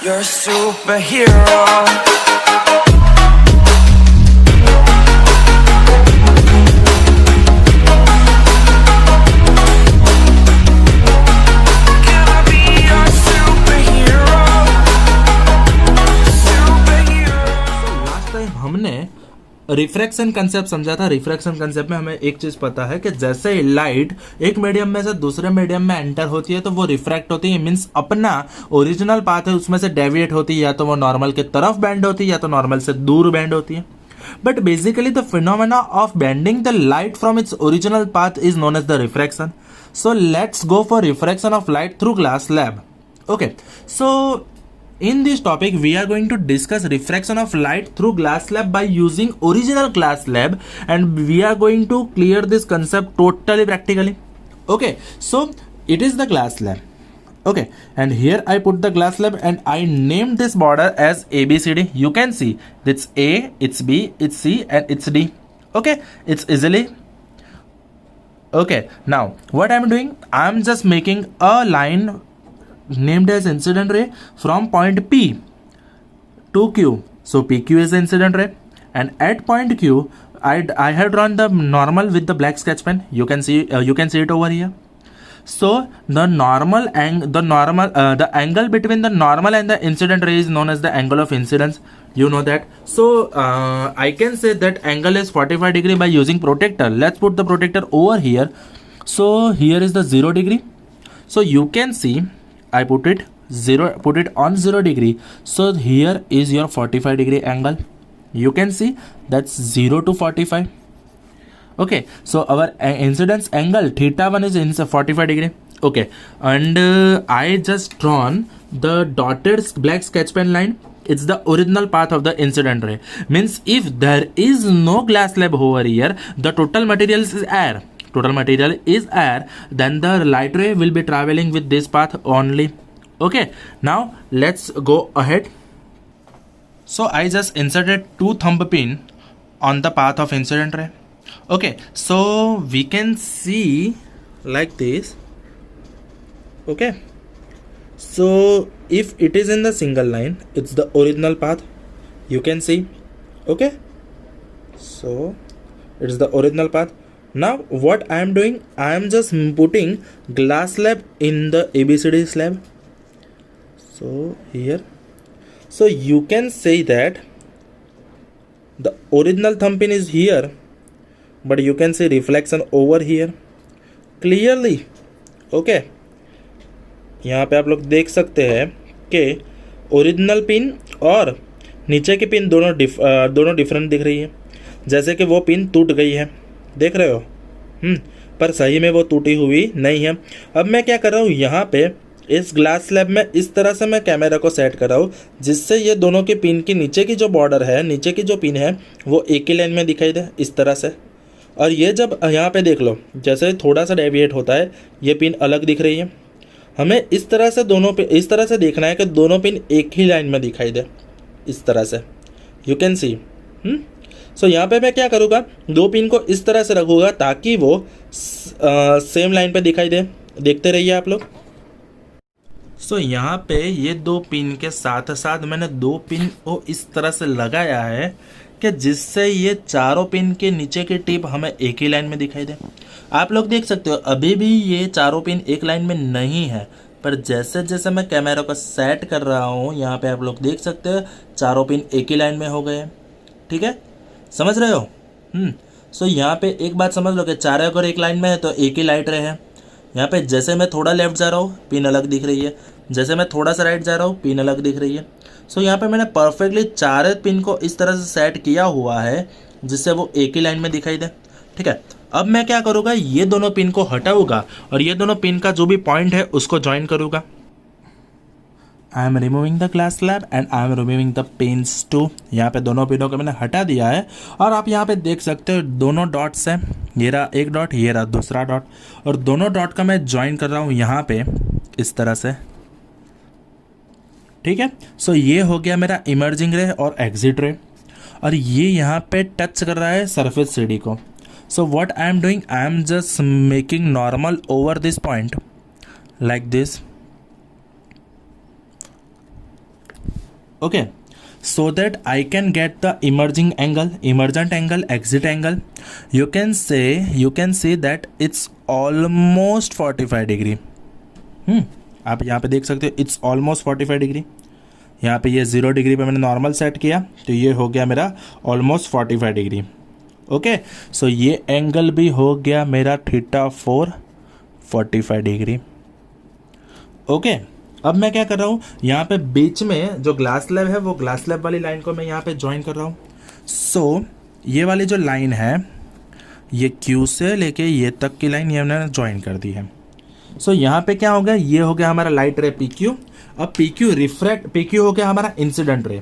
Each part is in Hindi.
You're a superhero. Can I be your superhero? Superhero. Last time हमने रिफ्रैक्शन कंसेप्ट समझा था। रिफ्रैक्शन कंसेप्ट में हमें एक चीज पता है कि जैसे लाइट एक मीडियम में से दूसरे मीडियम में एंटर होती है तो वो रिफ्रैक्ट होती है, मींस अपना ओरिजिनल पाथ है उसमें से डेविएट होती है, या तो वो नॉर्मल की तरफ बेंड होती है या तो नॉर्मल से दूर बेंड होती है। But basically the phenomena of bending the light from its original path is known as the refraction. So let's go for refraction of light through glass slab. Okay, so in this topic we are going to discuss refraction of light through glass slab by using original glass slab, and we are going to clear this concept totally practically. Okay, so it is the glass slab. Okay, and here I put the glass slab and I named this border as ABCD. You can see it's A, it's B, it's C and it's D. Okay, it's easily. Okay, now what I'm doing, I'm just making a line named as incident ray from point P to Q. So PQ is the incident ray, and at point Q I have drawn the normal with the black sketch pen. You can see it over here. So the angle between the normal and the incident ray is known as the angle of incidence. You know that. So I can say that angle is 45 degree by using protector. Let's put the protector over here. So here is the 0 degree. So you can see I put it on 0 degree. So here is your 45 degree angle. You can see that's 0 to 45. Okay, so our incidence angle theta 1 is in 45 degree. Okay, and I just drawn the dotted black sketch pen line. It's the original path of the incident ray. Means if there is no glass slab over here, the total material is air. Then the light ray will be traveling with this path only. Okay, now let's go ahead. So I just inserted 2 thumb pin on the path of incident ray. Okay, so we can see like this. Okay, so if it is in the single line, it's the original path. You can see. Okay, so it's the original path. Now what I am doing, I am just putting glass slab in the ABCD slab. So here, so you can say that the original thumb pin is here, but you can see reflection over here clearly. Okay, यहाँ पे आप लोग देख सकते हैं कि ओरिजिनल पिन और नीचे की पिन दोनों डिफरेंट दिख रही है, जैसे कि वो पिन टूट गई है, देख रहे हो। पर सही में वो टूटी हुई नहीं है। अब मैं क्या कर रहा हूँ, यहाँ पे इस ग्लास स्लैब में इस तरह से मैं कैमरा को सेट कर रहा हूँ जिससे ये दोनों की पिन की नीचे की जो बॉर्डर है, नीचे की जो पिन है वो एक ही लाइन में दिखाई दे इस तरह से। और ये जब यहाँ पे देख लो, जैसे थोड़ा सा डेविएट होता है ये पिन अलग दिख रही है। हमें इस तरह से इस तरह से देखना है कि दोनों पिन एक ही लाइन में दिखाई दे इस तरह से। You can see. सो यहाँ पे मैं क्या करूँगा, 2 पिन को इस तरह से रखूँगा ताकि वो सेम लाइन पे दिखाई दे। देखते रहिए आप लोग। सो यहाँ पे ये 2 पिन के साथ साथ मैंने 2 पिन को इस तरह से लगाया है कि जिससे ये चारों पिन के नीचे की टिप हमें एक ही लाइन में दिखाई दे। आप लोग देख सकते हो अभी भी ये चारों पिन एक लाइन में नहीं है, पर जैसे जैसे मैं कैमरा को सेट कर रहा हूँ यहाँ पे आप लोग देख सकते हो चारों पिन एक ही लाइन में हो गए। ठीक है, समझ रहे हो। सो यहाँ पे एक बात समझ लो कि चारों अगर एक लाइन में है तो एक ही लाइट रे है। यहाँ पे जैसे मैं थोड़ा लेफ्ट जा रहा हूँ पिन अलग दिख रही है, जैसे मैं थोड़ा सा राइट जा रहा हूँ पिन अलग दिख रही है। सो यहाँ पे मैंने परफेक्टली 4 पिन को इस तरह से सेट किया हुआ है जिससे वो एक ही लाइन में दिखाई दे। ठीक है, अब मैं क्या करूँगा, ये दोनों पिन को हटाऊँगा और ये दोनों पिन का जो भी पॉइंट है उसको ज्वाइन करूँगा। I am removing the glass slab and I am removing the pins too. यहाँ पे दोनों पिनों को मैंने हटा दिया है और आप यहाँ पे देख सकते हो दोनों डॉट्स हैं, ये रहा एक डॉट, ये रहा दूसरा डॉट, और दोनों डॉट का मैं ज्वाइन कर रहा हूँ यहाँ पे इस तरह से। ठीक है, सो ये हो गया मेरा इमर्जिंग रे और एग्जिट रे, और ये यहाँ पे टच कर रहा है सरफेस सीडी को। So what I am doing, I am just making normal over this point like this. Okay, so that I can get the emergent angle, exit angle. You can say that it's almost 45 degree. आप यहाँ पे देख सकते हो इट्स ऑलमोस्ट 45 डिग्री. यहाँ पे ये 0 डिग्री पे मैंने नॉर्मल सेट किया तो ये हो गया मेरा ऑलमोस्ट 45 डिग्री. ओके, सो ये एंगल भी हो गया मेरा θ4 45 डिग्री. ओके, अब मैं क्या कर रहा हूँ, यहाँ पे बीच में जो ग्लास स्लैब है वो ग्लास स्लैब वाली लाइन को मैं यहाँ पे ज्वाइन कर रहा हूँ. सो ये वाली जो लाइन है ये Q से लेके ये तक की लाइन ये मैंने ज्वाइन कर दी है. सो यहाँ पे क्या हो गया, ये हो गया हमारा लाइट रे PQ. अब PQ हो गया हमारा इंसिडेंट रे.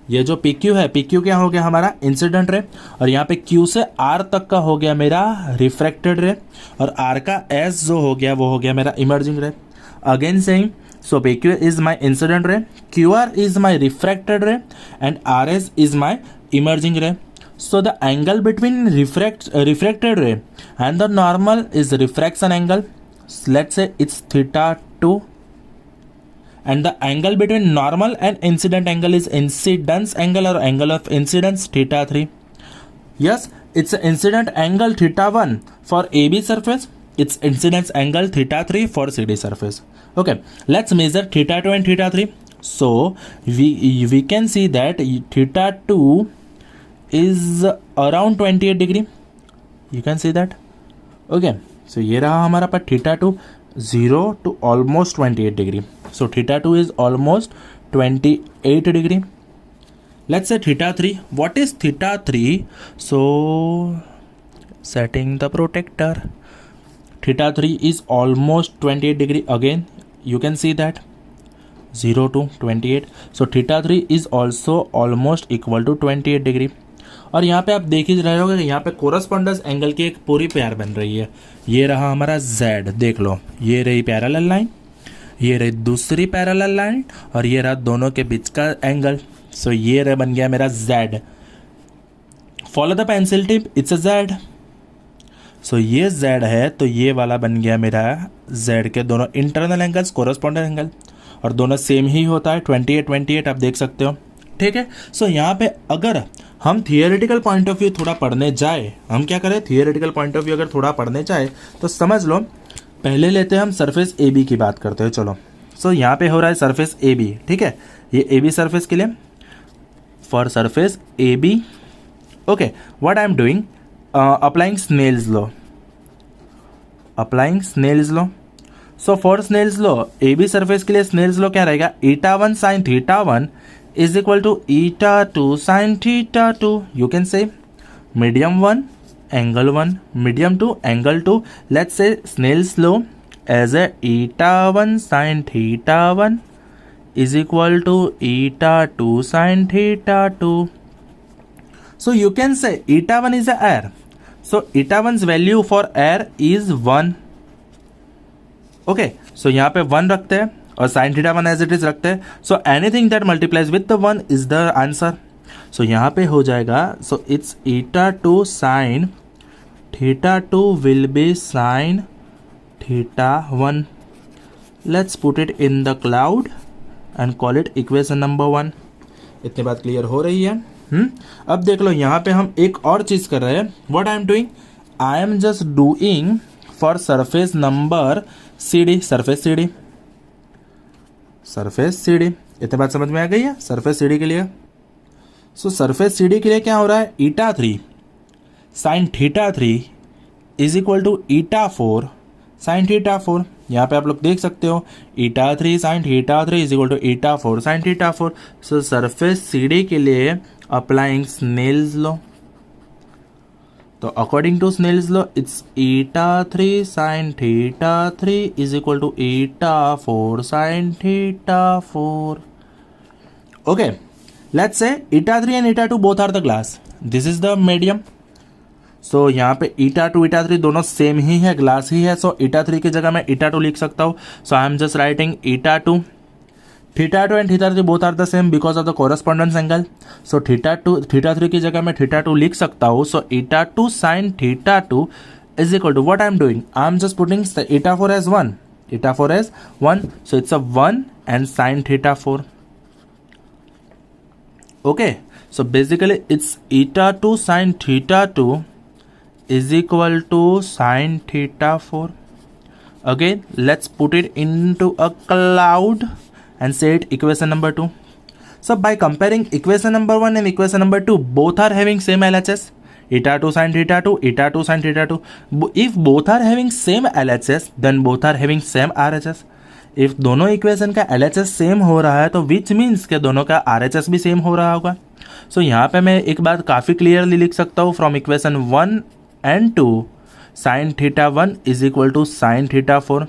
ये जो PQ है, PQ क्या हो गया हमारा इंसिडेंट रे, और यहाँ पे Q से R तक का हो गया मेरा रिफ्रैक्टेड रे, और R का S जो हो गया वो हो गया मेरा इमर्जिंग रे. Again saying, so PQ is my incident ray, QR is my refracted ray, and RS is my emerging ray. So the angle between refracted ray and the normal is refraction angle. So let's say it's θ2, and the angle between normal and incident angle is incidence angle or angle of incidence θ3. Yes, it's an incident angle θ1 for AB surface. It's incidence angle θ3 for CD surface. Okay, let's measure θ2 and θ3. So we can see that θ2 is around 28 degree. You can see that. Okay, so ये रहा हमारा पर θ2 0 to almost 28 degree. So θ2 is almost 28 degree. Let's say θ3. What is θ3? So setting the protector. θ3 is almost 28 degree. Again, you can see that 0 to 28. So θ3 is also almost equal to 28 degree. और यहाँ पे आप देख ही रहे होगे कि यहाँ पे कोरस्पॉन्डेंस एंगल की एक पूरी पेयर बन रही है. ये रहा हमारा Z, देख लो, ये रही पैरेलल लाइन, ये रही दूसरी पैरेलल लाइन, और ये रहा दोनों के बीच का एंगल. सो ये रहा बन गया मेरा Z. Follow the pencil tip, it's a Z. सो ये Z है तो ये वाला बन गया मेरा Z के दोनों इंटरनल एंगल्स कोरस्पॉन्डेंट एंगल, और दोनों सेम ही होता है 28 आप देख सकते हो. ठीक है. सो यहाँ पे अगर हम थियोरेटिकल पॉइंट ऑफ व्यू थोड़ा पढ़ने जाए, हम क्या करें, थियोरेटिकल पॉइंट ऑफ व्यू अगर थोड़ा पढ़ने जाए तो समझ लो, पहले लेते हैं हम सरफेस ए बी की बात करते हैं. चलो, सो यहाँ पे हो रहा है सरफेस ए बी. ठीक है, ये ए बी सरफेस के लिए, for surface A B. Okay, what I am doing, applying Snell's law. So for Snell's law A B surface के लिए स्नेल्स लॉ क्या रहेगा, η1 sin θ1 is equal to η2 sin θ2. You can say medium 1 angle 1, medium 2 angle 2. Let's say Snell's law as a η1 sin θ1 is equal to η2 sin θ2. So you can say η1 is a air. So η1's value for air is 1. Okay, so यहाँ पे 1 रखते हैं और sin θ1 एज इट इज रखते हैं. So anything that multiplies with the 1 is the answer. So यहाँ पे हो जाएगा, so it's η2 sin θ2 will be sin θ1. Let's put it in the cloud and call it equation number 1. इतनी बात क्लियर हो रही है. अब देख लो, यहाँ पे हम एक और चीज़ कर रहे हैं. What I am doing, I am just doing for surface number CD, surface CD. इतनी बात समझ में आ गई है सरफेस CD के लिए. सो सरफेस CD के लिए क्या हो रहा है, η3 sin θ3 is equal to η4 sin θ4. यहाँ पे आप लोग देख सकते हो η3 sin θ3 is equal to η4 sin θ4. So surface CD के लिए अप्लाइंग स्नेल्स लॉ. तो according to Snell's law it's η3 sin θ3 is equal to η4 sin θ4. Okay, let's say η3 and η2 both are the glass. This is the medium. So यहाँ पे η3 दोनों सेम ही है, ग्लास ही है. सो η3 की जगह मैं η2 लिख सकता हूँ. So I am just writing η2. θ2 and θ3 both are the same because of the correspondence angle. So θ3 की जगह मैं θ2 लिख सकता हूँ. So η2 sin θ2 is equal to, what I am doing, I am just putting η4 as 1. So it's a 1 and sin θ4. Okay, so basically it's eta 2 sin theta 2 is equal to sin theta 4. Again, let's put it into a cloud and say it equation number 2. So by comparing equation number 1 and equation number 2, both are having same LHS. Eta 2 sin theta 2, eta 2 sin theta 2. If both are having same LHS, then both are having same RHS. If दोनों इक्वेशन का LHS सेम हो रहा है तो विच मीन्स के दोनों का RHS भी सेम हो रहा होगा. सो यहाँ पे मैं एक बात काफ़ी क्लियरली लिख सकता हूँ from equation 1 and 2 sin theta 1 is equal to sin theta 4.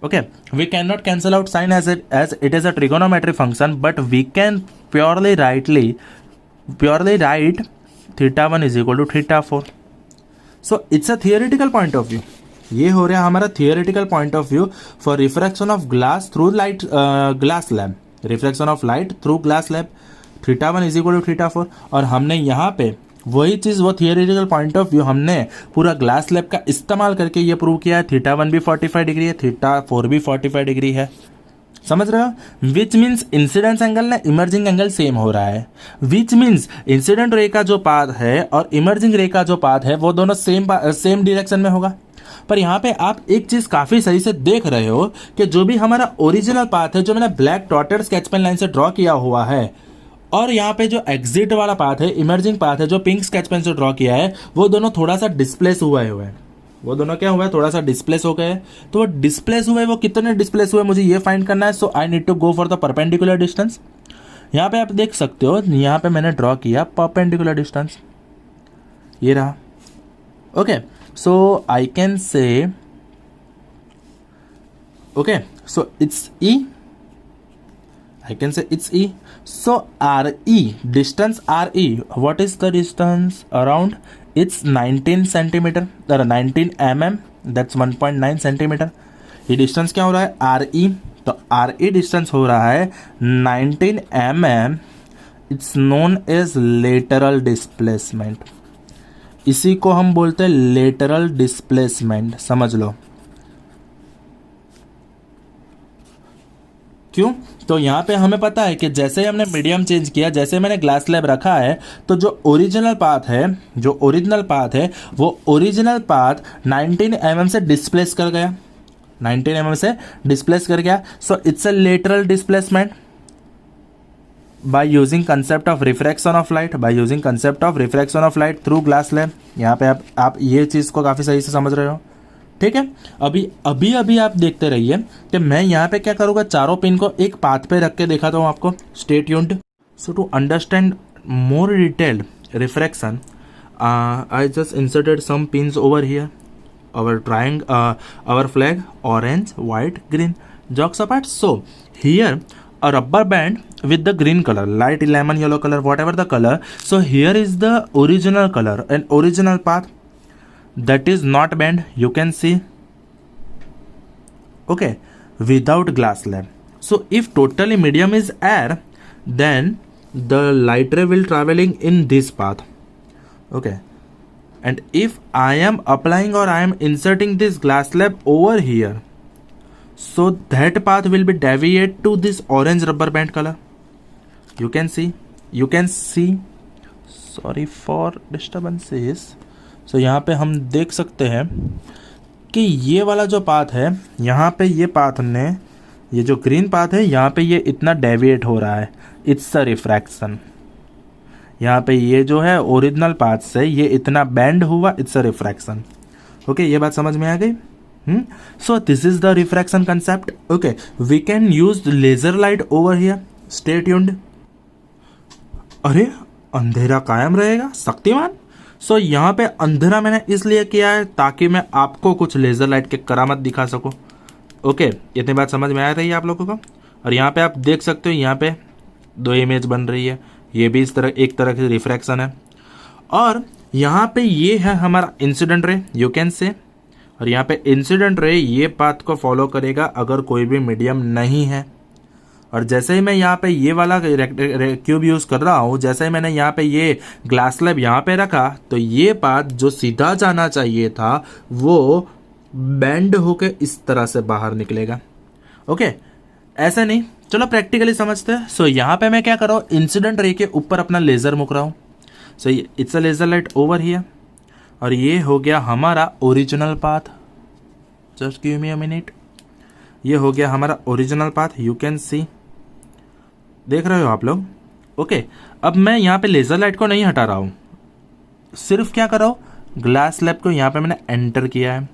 Okay, we cannot cancel out sin as it is a trigonometric function, but we can purely write theta 1 is equal to theta 4. So it's a theoretical point of view. ये हो रहा है हमारा theoretical point of view for refraction of glass through light glass slab, refraction of light through glass slab. Theta 1 is equal to theta 4. और हमने यहाँ पे वही चीज़, वो थियोरेटिकल पॉइंट ऑफ व्यू हमने पूरा ग्लास लैब का इस्तेमाल करके ये प्रूव किया है. थीटा 1 भी 45 डिग्री है, थीटा 4 भी 45 डिग्री है. समझ रहे हो? विच मीन्स इंसिडेंस एंगल ना इमर्जिंग एंगल सेम हो रहा है. विच मीन्स इंसिडेंट रे का जो पाथ है और इमर्जिंग रे का जो पाथ है वो दोनों सेम डायरेक्शन में होगा. पर यहाँ पे आप एक चीज काफी सही से देख रहे हो कि जो भी हमारा ओरिजिनल पाथ है, जो मैंने black dotted sketch pen line से ड्रॉ किया हुआ है, और यहाँ पे जो एग्जिट वाला पाथ है, इमर्जिंग पाथ है, जो पिंक स्केच पेन से ड्रॉ किया है, वो दोनों थोड़ा सा डिस्प्लेस हुए हुए हैं. वो दोनों क्या हुआ है? थोड़ा सा डिस्प्लेस हो गए. तो वो डिस्प्लेस हुए, वो कितने डिस्प्लेस हुए मुझे ये फाइंड करना है. So I need to go for the perpendicular distance. यहाँ पे आप देख सकते हो, यहाँ पे मैंने ड्रॉ किया परपेंडिकुलर डिस्टेंस, ये रहा. Okay, so I can say, okay, so it's E. I can say it's E. So RE, distance RE, what is the distance around? It's 19 centimeter, 19 mm, that's 1.9 centimeter. ये डिस्टेंस क्या हो रहा है? RE. तो RE डिस्टेंस हो रहा है 19 mm. It's known as lateral displacement. इसी को हम बोलते हैं लेटरल डिस्प्लेसमेंट. समझ लो क्यों? तो यहाँ पे हमें पता है कि जैसे ही हमने मीडियम चेंज किया, जैसे मैंने ग्लास स्लैब रखा है, तो जो ओरिजिनल पाथ है वो ओरिजिनल पाथ 19 mm से डिस्प्लेस कर गया. 19 mm से डिस्प्लेस कर गया. So it's a lateral displacement by using concept of refraction of light through glass lab. यहाँ पे आप ये चीज़ को काफ़ी सही से समझ रहे हो. ठीक है, अभी आप देखते रहिए कि मैं यहाँ पे क्या करूँगा, चारों पिन को एक पाथ पे रख के दिखाता हूँ आपको. Stay tuned. So to understand more detailed refraction, I just inserted some pins over here. Our flag, orange, white, green. Jokes apart. So here a rubber band with the green color, light lemon yellow color, whatever the color. So here is the original color, an original path that is not bent, you can see. Okay, without glass slab. So if totally medium is air, then the light ray will traveling in this path. Okay, and if I am applying or I am inserting this glass slab over here, so that path will be deviate to this orange rubber band color. You can see. Sorry for disturbances. So यहाँ पे हम देख सकते हैं कि ये वाला जो पाथ है, यहाँ पे ये पाथ ने, ये जो ग्रीन पाथ है, यहाँ पे ये इतना डेविएट हो रहा है. It's a refraction. यहाँ पे ये जो है ओरिजिनल पाथ से ये इतना बेंड हुआ, इट्स अ रिफ्रैक्शन. ओके, ये बात समझ में आ गई? So this is the refraction concept. Okay, we can use laser light over here. Stay tuned. अरे अंधेरा कायम रहेगा, शक्तिमान. सो यहाँ पे अंधेरा मैंने इसलिए किया है ताकि मैं आपको कुछ लेजर लाइट के करामत दिखा सकूं. ओके, इतनी बात समझ में आ रही है आप लोगों को? और यहाँ पे आप देख सकते हो, यहाँ पे दो इमेज बन रही है. ये भी इस तरह एक तरह की रिफ्रैक्शन है. और यहाँ पे ये है हमारा incident ray, you can say. और यहाँ पे इंसिडेंट रे ये पाथ को फॉलो करेगा अगर कोई भी मीडियम नहीं है. और जैसे ही मैं यहाँ पे ये वाला क्यूब यूज़ कर रहा हूँ, जैसे ही मैंने यहाँ पे ये ग्लास स्लैब यहाँ पे रखा, तो ये पाथ जो सीधा जाना चाहिए था वो बेंड होके इस तरह से बाहर निकलेगा. ओके, ऐसे नहीं. चलो प्रैक्टिकली समझते हैं। सो यहाँ पे मैं क्या कर रहा हूँ, इंसिडेंट रे के ऊपर अपना लेज़र मुक रहा हूँ। So it's a laser light over here, और ये हो गया हमारा original path. Just give me a minute. ये हो गया हमारा original path, you can see, देख रहे हो आप लोग। ओके, अब मैं यहाँ पे लेज़र लाइट को नहीं हटा रहा हूँ, सिर्फ क्या कर रहा हूँ, ग्लास स्लैब को यहाँ पे मैंने एंटर किया है।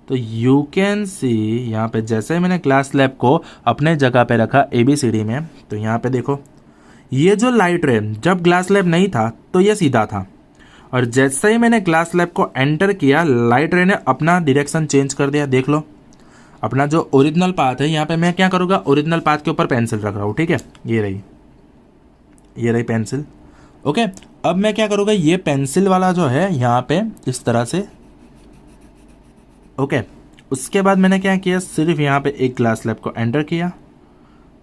तो यू कैन सी यहाँ पे जैसे ही मैंने ग्लास स्लैब को अपने जगह पे रखा ABCD में, तो यहाँ पे देखो ये जो लाइट रे, जब ग्लास स्लैब नहीं था तो ये सीधा था, और जैसे ही मैंने ग्लास स्लैब को एंटर किया, लाइट रे ने अपना डायरेक्शन चेंज कर दिया। देख लो अपना जो ओरिजिनल पाथ है, यहाँ पे मैं क्या करूँगा, ओरिजिनल पाथ के ऊपर पेंसिल रख रहा हूँ, ठीक है, ये रही पेंसिल। ओके, अब मैं क्या करूँगा, ये पेंसिल वाला जो है यहाँ पे इस तरह से, ओके, उसके बाद मैंने क्या किया, सिर्फ यहाँ पे एक ग्लास स्लैब को एंटर किया,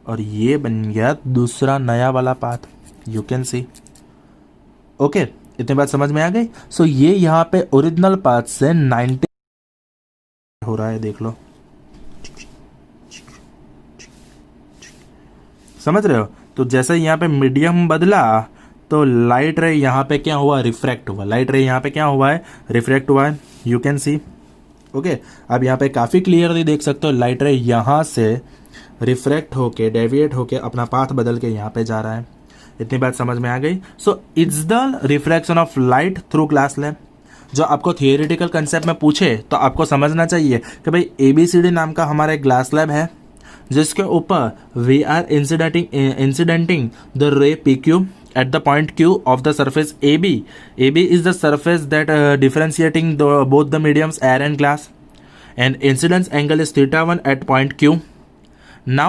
और ये बन गया दूसरा नया वाला path, you can see. Okay, इतनी बात समझ में आ गई। सो ये यहाँ पे ओरिजिनल पाथ से 90 हो रहा है, देख लो, समझ रहे हो। तो जैसे यहाँ पे मीडियम बदला, तो लाइट रे यहाँ पे क्या हुआ, रिफ्रैक्ट हुआ, लाइट रे यहाँ पे क्या हुआ है, रिफ्रैक्ट हुआ है, यू कैन सी। ओके, अब यहाँ पे काफ़ी क्लियरली देख सकते हो, लाइट रे यहाँ से रिफ्रैक्ट होके, डेविएट होके अपना पाथ बदल के यहाँ पे जा रहा है। इतनी बात समझ में आ गई। So it's the refraction of light through glass slab. जो आपको थियोरेटिकल कंसेप्ट में पूछे तो आपको समझना चाहिए कि भाई ABCD नाम का हमारा एक ग्लास स्लैब है, जिसके ऊपर we are incidenting the ray PQ at the point Q of the surface AB. AB is the surface that differentiating both the mediums air and glass, and incidence angle is θ1 at point Q. Now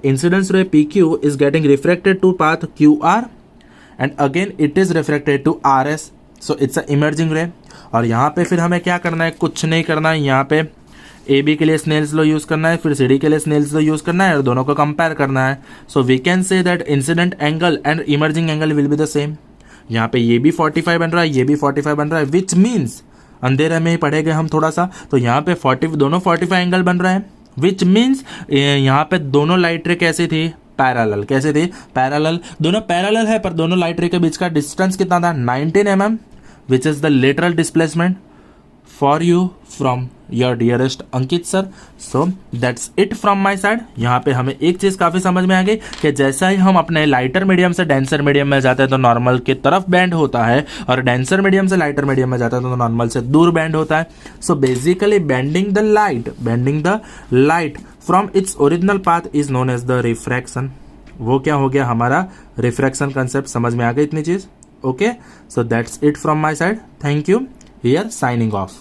incidence ray PQ is getting refracted to path QR, and again it is refracted to RS. So it's a emerging ray. और यहाँ पे फिर हमें क्या करना है, कुछ नहीं करना है, यहाँ पे AB के लिए स्नेल्स लॉ यूज़ करना है, फिर CD के लिए स्नेल्स लॉ यूज़ करना है, और दोनों को कंपेयर करना है। So we can say that incident angle and emerging angle will be the same. यहाँ पे ये भी 45 बन रहा है, ये भी 45 बन रहा है, विच मीन्स अंधेरे में ही पढ़ेंगे हम थोड़ा सा, तो यहाँ पे दोनों 45 एंगल बन रहे हैं, विच मीन्स यहाँ पे दोनों लाइट रे कैसे थी, पैरेलल। कैसे थी, पैरेलल, दोनों पैरेलल है, पर दोनों लाइट रे के बीच का डिस्टेंस कितना था, 19 mm, which is the lateral displacement for you from your dearest Ankit sir. So that's it from my side. यहाँ पे हमें एक चीज़ काफ़ी समझ में आ गई कि जैसा ही हम अपने लाइटर मीडियम से डेंसर मीडियम में जाते हैं तो नॉर्मल की तरफ बैंड होता है, और डेंसर मीडियम से लाइटर मीडियम में जाता है तो नॉर्मल से दूर बैंड होता है। So basically bending the light from its original path is known as the refraction. वो क्या हो गया, हमारा रिफ्रैक्शन कंसेप्ट। समझ में आ गई इतनी चीज़। Okay, so that's it from my side. Thank you. Here signing of.